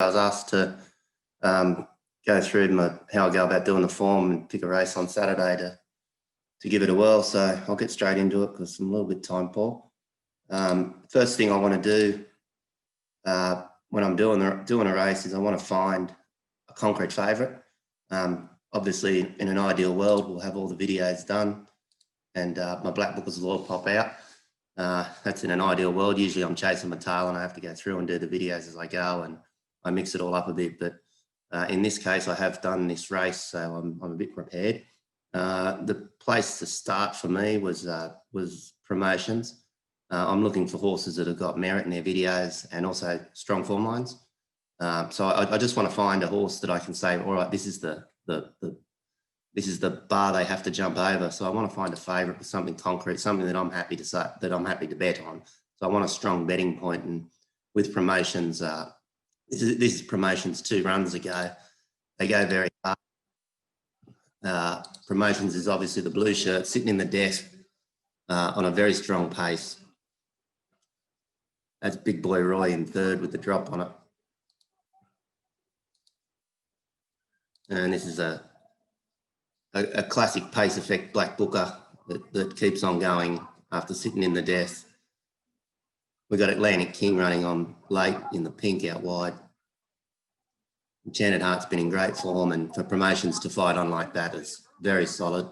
I was asked to go through how I go about doing the form and pick a race on Saturday to give it a whirl. So I'll get straight into it because I'm a little bit time poor. First thing I want to do when I'm doing a race is I want to find a concrete favourite. Obviously, in an ideal world, we'll have all the videos done and my black bookers will all pop out. That's in an ideal world. Usually I'm chasing my tail and I have to go through and do the videos as I go, and I mix it all up a bit. But in this case, I have done this race, so I'm a bit prepared. The place to start for me was promotions. I'm looking for horses that have got merit in their videos and also strong form lines. So I just want to find a horse that I can say, all right, this is the bar they have to jump over. So I want to find a favourite with something concrete, something that I'm happy to say, that I'm happy to bet on. So I want a strong betting point. And with promotions, this is promotions 2 runs ago. They go very hard. Promotions is obviously the blue shirt sitting in the desk on a very strong pace. That's Big Boy Roy in 3rd with the drop on it. And this is a classic pace effect black booker that keeps on going after sitting in the death. We've got Atlantic King running on late in the pink out wide. Enchanted Heart's been in great form, and for promotions to fight on like that is very solid.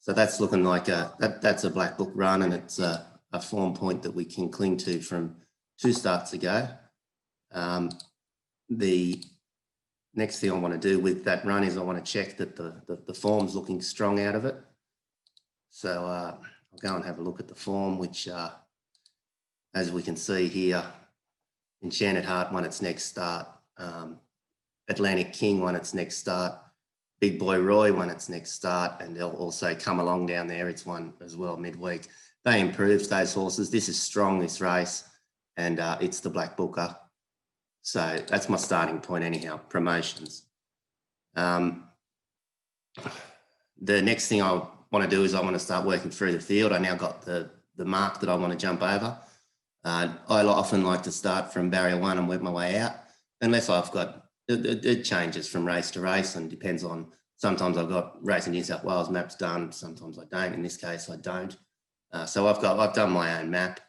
So that's looking like that's a black book run, and it's a form point that we can cling to from 2 starts ago. The next thing I want to do with that run is I want to check that the form's looking strong out of it. So I'll go and have a look at the form, which, as we can see here, Enchanted Heart won its next start. Atlantic King won its next start. Big Boy Roy won its next start, and they'll also come along down there. It's won as well midweek. They improved those horses. This is strong, this race, and it's the black booker. So that's my starting point anyhow, promotions. The next thing I want to do is I want to start working through the field. I now got the mark that I want to jump over. I often like to start from barrier 1 and work my way out, unless I've got, it changes from race to race and depends on, sometimes I've got Race in New South Wales maps done, sometimes I don't. In this case, I don't. So I've done my own map.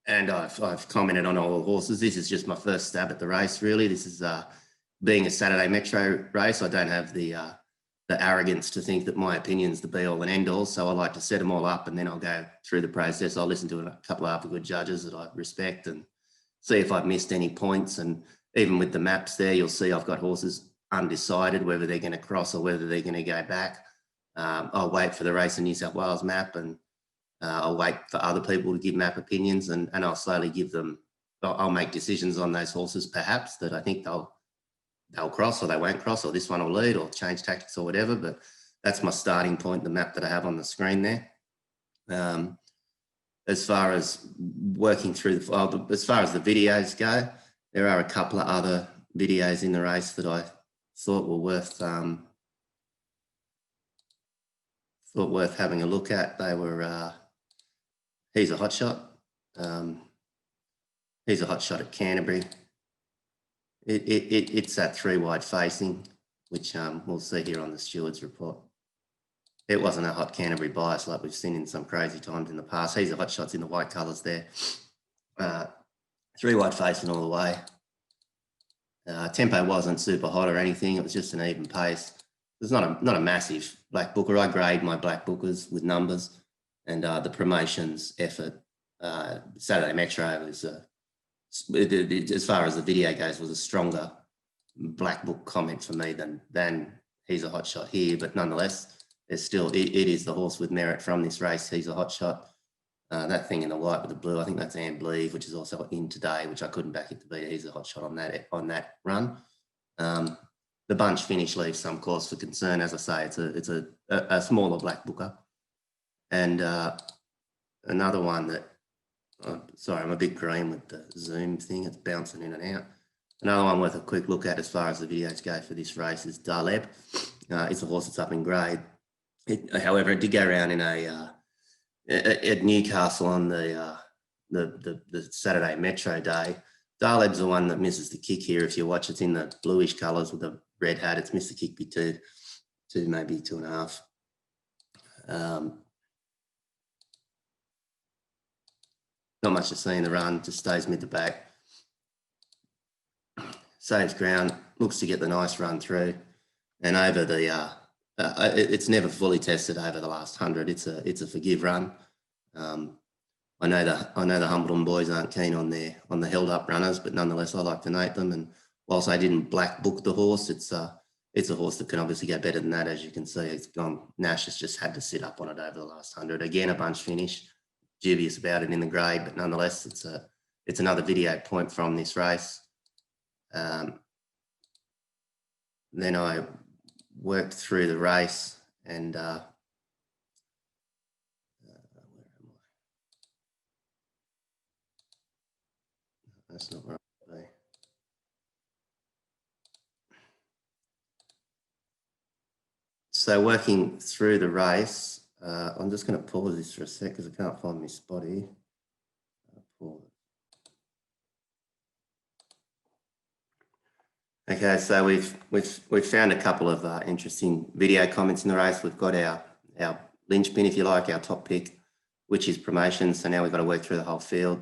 And I've commented on all the horses. This is just my first stab at the race, really. This is being a Saturday Metro race. I don't have the arrogance to think that my opinion's the be-all and end-all, so I like to set them all up and then I'll go through the process. I'll listen to a couple of other good judges that I respect and see if I've missed any points. And even with the maps there, you'll see I've got horses undecided whether they're going to cross or whether they're going to go back. I'll wait for the Race in New South Wales map, and I'll wait for other people to give map opinions, and I'll slowly give them, I'll make decisions on those horses perhaps that I think they'll cross or they won't cross, or this one will lead or change tactics or whatever. But that's my starting point, the map that I have on the screen there. As far as working through, as far as the videos go, there are a couple of other videos in the race that I thought were worth having a look at. They were He's a Hot Shot. He's a Hot Shot at Canterbury. It's that 3 wide facing, which we'll see here on the steward's report. It wasn't a hot Canterbury bias like we've seen in some crazy times in the past. He's a Hot Shot's in the white colours there. 3 wide facing all the way. Tempo wasn't super hot or anything. It was just an even pace. It's not a massive black booker. I grade my black bookers with numbers, and the promotions effort, Saturday Metro was, as far as the video goes, was a stronger black book comment for me than He's a Hot Shot here. But nonetheless, there's still, it is the horse with merit from this race. He's a Hot Shot. That thing in the white with the blue, I think that's Anne Believe, which is also in today, which I couldn't back it to be. He's a Hot Shot on that run. The bunch finish leaves some cause for concern. As I say, it's a smaller black booker. And another one that, sorry, I'm a bit green with the Zoom thing. It's bouncing in and out. Another one worth a quick look at as far as the videos go for this race is Darleb. It's a horse that's up in grade. However, it did go around in at Newcastle on the Saturday Metro day. Darleb's the one that misses the kick here. If you watch, it's in the bluish colours with the red hat. It's missed the kick by two, maybe 2.5. Not much to see in the run, just stays mid to back. Saves ground, looks to get the nice run through. And over the, it's never fully tested over the last 100. It's a forgive run. I know the Humbledon boys aren't keen on the held up runners, but nonetheless I like to note them. And whilst I didn't black book the horse, it's a horse that can obviously go better than that. As you can see, it's gone. Nash has just had to sit up on it over the last 100. Again, a bunch finish. Dubious about it in the grade, but nonetheless, it's another video point from this race. Then I worked through the race and where am I? That's not where I want to be. So working through the race, I'm just going to pause this for a sec because I can't find my spot here. Okay, so we've found a couple of interesting video comments in the race. We've got our linchpin, if you like, our top pick, which is Promotions. So now we've got to work through the whole field.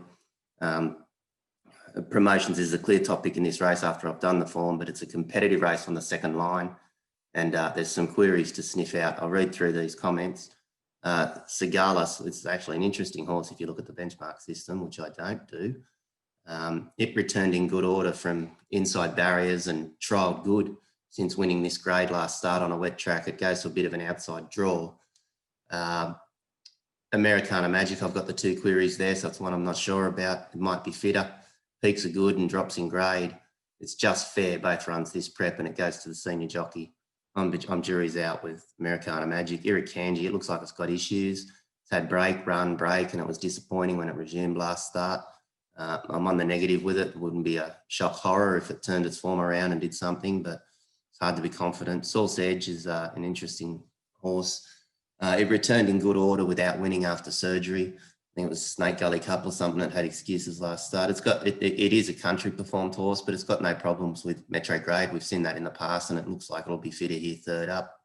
Promotions is a clear top pick in this race after I've done the form, but it's a competitive race on the second line. And there's some queries to sniff out. I'll read through these comments. Sigalis, it's actually an interesting horse if you look at the benchmark system, which I don't do. It returned in good order from inside barriers and trialled good since winning this grade last start on a wet track. It goes to a bit of an outside draw. Americana Magic, I've got the 2 queries there, so it's one I'm not sure about. It might be fitter. Peaks are good and drops in grade. It's just fair, both runs this prep, and it goes to the senior jockey. I'm jury's out with Americana Magic. Irrikanji, it looks like it's got issues. It's had break, run, break, and it was disappointing when it resumed last start. I'm on the negative with it. It wouldn't be a shock horror if it turned its form around and did something, but it's hard to be confident. Source Edge is an interesting horse. It returned in good order without winning after surgery. I think it was Snake Gully Cup or something that had excuses last start. It is a country performed horse, but it's got no problems with Metro grade. We've seen that in the past, and it looks like it'll be fitter here third up.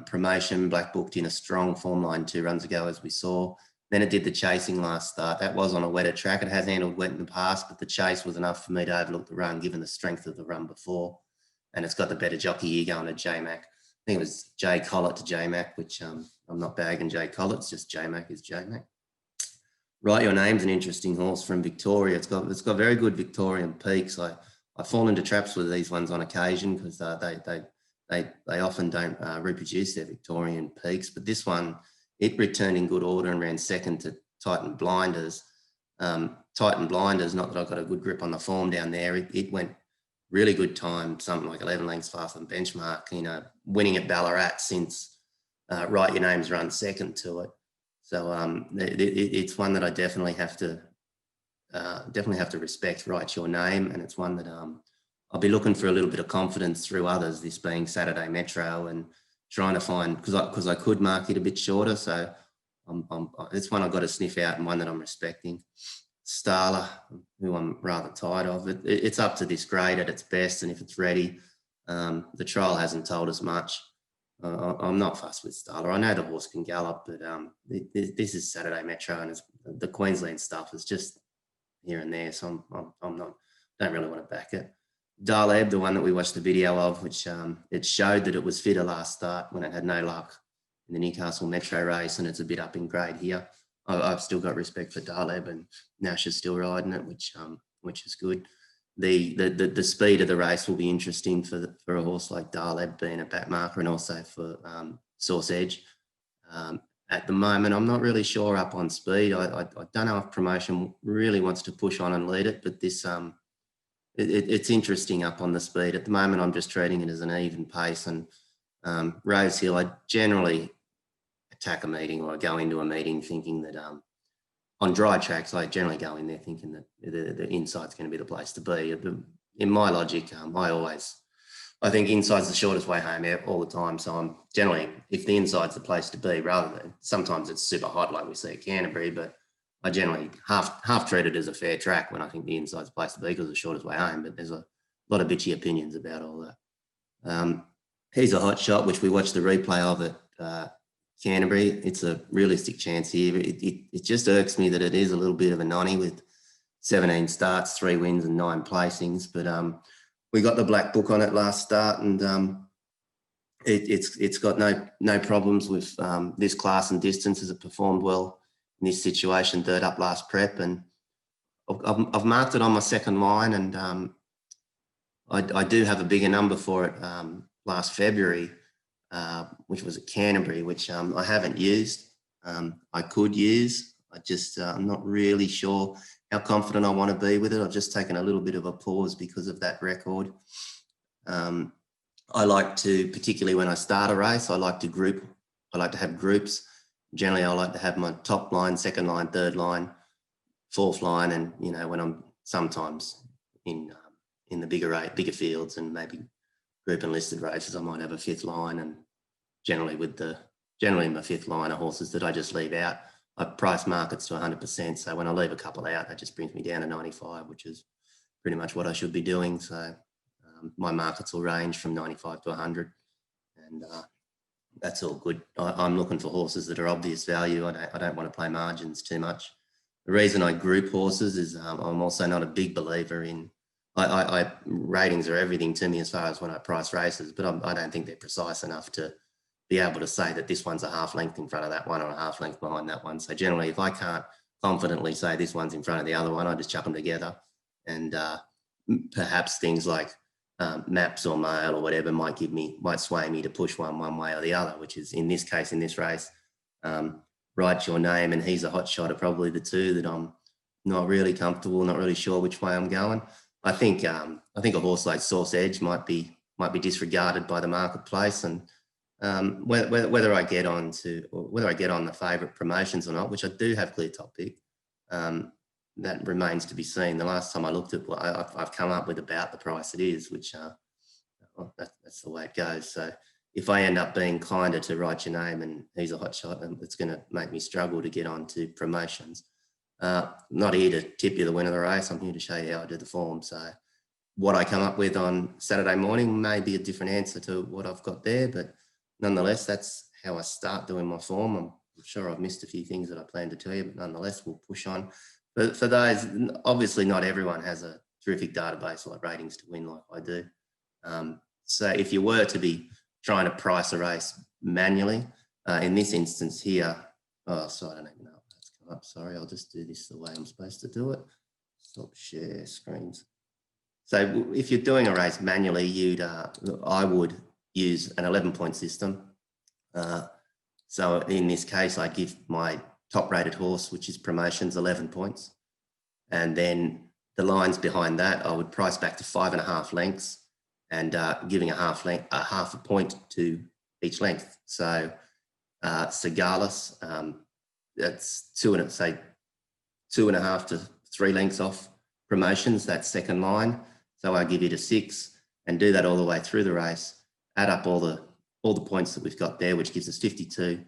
Promotion, Black booked in a strong form line 2 runs ago, as we saw. Then it did the chasing last start. That was on a wetter track. It has handled wet in the past, but the chase was enough for me to overlook the run, given the strength of the run before. And it's got the better jockey here going to J-Mac. I think it was J Collett to J-Mac, which I'm not bagging J Collett. It's just J-Mac is J-Mac. Write Your Name's an interesting horse from Victoria. It's got very good Victorian peaks. I fall into traps with these ones on occasion because they often don't reproduce their Victorian peaks. But this one, it returned in good order and ran second to Titan Blinders. Titan Blinders, not that I've got a good grip on the form down there. It went really good time, something like 11 lengths faster than benchmark, winning at Ballarat since Write Your Name's run second to it. So it's one that I definitely have to respect, Write Your Name. And it's one that I'll be looking for a little bit of confidence through others, this being Saturday Metro, and trying to find, because I could mark it a bit shorter. So it's one I've got to sniff out and one that I'm respecting. Starla, who I'm rather tired of. It's up to this grade at its best, and if it's ready, the trial hasn't told us much. I'm not fussed with Starla. I know the horse can gallop, but this is Saturday Metro, and the Queensland stuff is just here and there, so don't really want to back it. Darleb, the one that we watched the video of, which it showed that it was fitter last start when it had no luck in the Newcastle Metro race, and it's a bit up in grade here. I've still got respect for Darleb, and Nash is still riding it, which is good. The speed of the race will be interesting for a horse like Darleb being a back marker, and also for Source Edge. At the moment, I'm not really sure up on speed. I don't know if Promotion really wants to push on and lead it, but this it's interesting up on the speed. At the moment, I'm just treating it as an even pace. And Rosehill, I generally attack a meeting, or I go into a meeting thinking that on dry tracks, I generally go in there thinking that the inside's going to be the place to be. In my logic, I think inside's the shortest way home all the time. So I'm generally, if the inside's the place to be, rather than sometimes it's super hot like we see at Canterbury, but I generally half treat it as a fair track when I think the inside's the place to be because it's the shortest way home. But there's a lot of bitchy opinions about all that. He's a hot shot, which we watched the replay of at Canterbury. It's a realistic chance here. It just irks me that it is a little bit of a nonny with 17 starts, 3 wins and 9 placings. But we got the black book on it last start, and it's got no problems with this class and distance as it performed well in this situation, third up last prep. And I've marked it on my second line, and I do have a bigger number for it last February, which was at Canterbury, which I haven't used. I could use. I'm not really sure how confident I want to be with it. I've just taken a little bit of a pause because of that record. I like to, particularly when I start a race, I like to have groups. Generally, I like to have my top line, second line, third line, fourth line, and when I'm sometimes in the bigger fields and maybe group and listed races, I might have a fifth line, and generally my fifth line are horses that I just leave out. I price markets to 100%, so when I leave a couple out, that just brings me down to 95, which is pretty much what I should be doing. So my markets will range from 95 to 100, and that's all good. I'm looking for horses that are obvious value. I don't want to play margins too much. The reason I group horses is I'm also not a big believer in. Ratings are everything to me as far as when I price races, but I don't think they're precise enough to be able to say that this one's a half length in front of that one or a half length behind that one. So generally, if I can't confidently say this one's in front of the other one, I just chuck them together. And perhaps things like maps or mail or whatever might sway me to push one way or the other, which is in this case, in this race, Write Your Name and He's a Hot Shot are probably the two that I'm not really comfortable, not really sure which way I'm going. I think a horse like Source Edge might be disregarded by the marketplace, and whether I get on the favourite promotions or not, which I do have clear top pick, that remains to be seen. The last time I looked at, I've come up with about the price it is, which that's the way it goes. So if I end up being kinder to Write Your Name and He's a Hot Shot, it's going to make me struggle to get on to promotions. Not here to tip you the winner of the race. I'm here to show you how I do the form. So what I come up with on Saturday morning may be a different answer to what I've got there, but nonetheless, that's how I start doing my form. I'm sure I've missed a few things that I plan to tell you, but nonetheless, we'll push on. But for those, obviously not everyone has a terrific database like Ratings to Win like I do. So if you were to be trying to price a race manually, in this instance here, I don't even know. Up. Sorry, I'll just do this the way I'm supposed to do it. Stop share screens. So if you're doing a race manually, I would use an 11-point system. So in this case, I give my top rated horse, which is promotions, 11 points. And then the lines behind that, I would price back to 5.5 lengths and giving a half a point to each length. So Cigalis, that's 2.5 to 3 lengths off promotions, that second line. So I give you to 6 and do that all the way through the race. Add up all the points that we've got there, which gives us 52.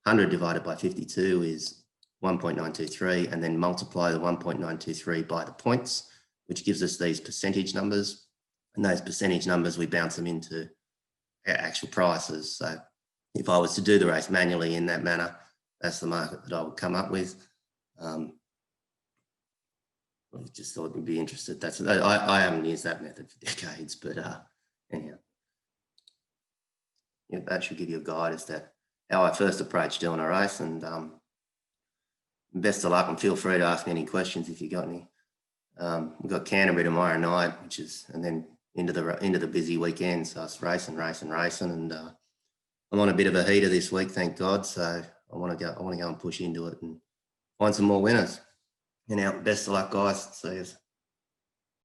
100 divided by 52 is 1.923, and then multiply the 1.923 by the points, which gives us these percentage numbers. And those percentage numbers, we bounce them into our actual prices. So if I was to do the race manually in that manner, that's the market that I would come up with. I just thought you'd be interested. I haven't used that method for decades, but anyhow, that should give you a guide as to how I first approached doing a race. And best of luck, and feel free to ask me any questions if you got any. We've got Canterbury tomorrow night, and then into the busy weekend. So it's racing, and I'm on a bit of a heater this week, thank God. So I want to go and push into it and find some more winners. Best of luck, guys. See you.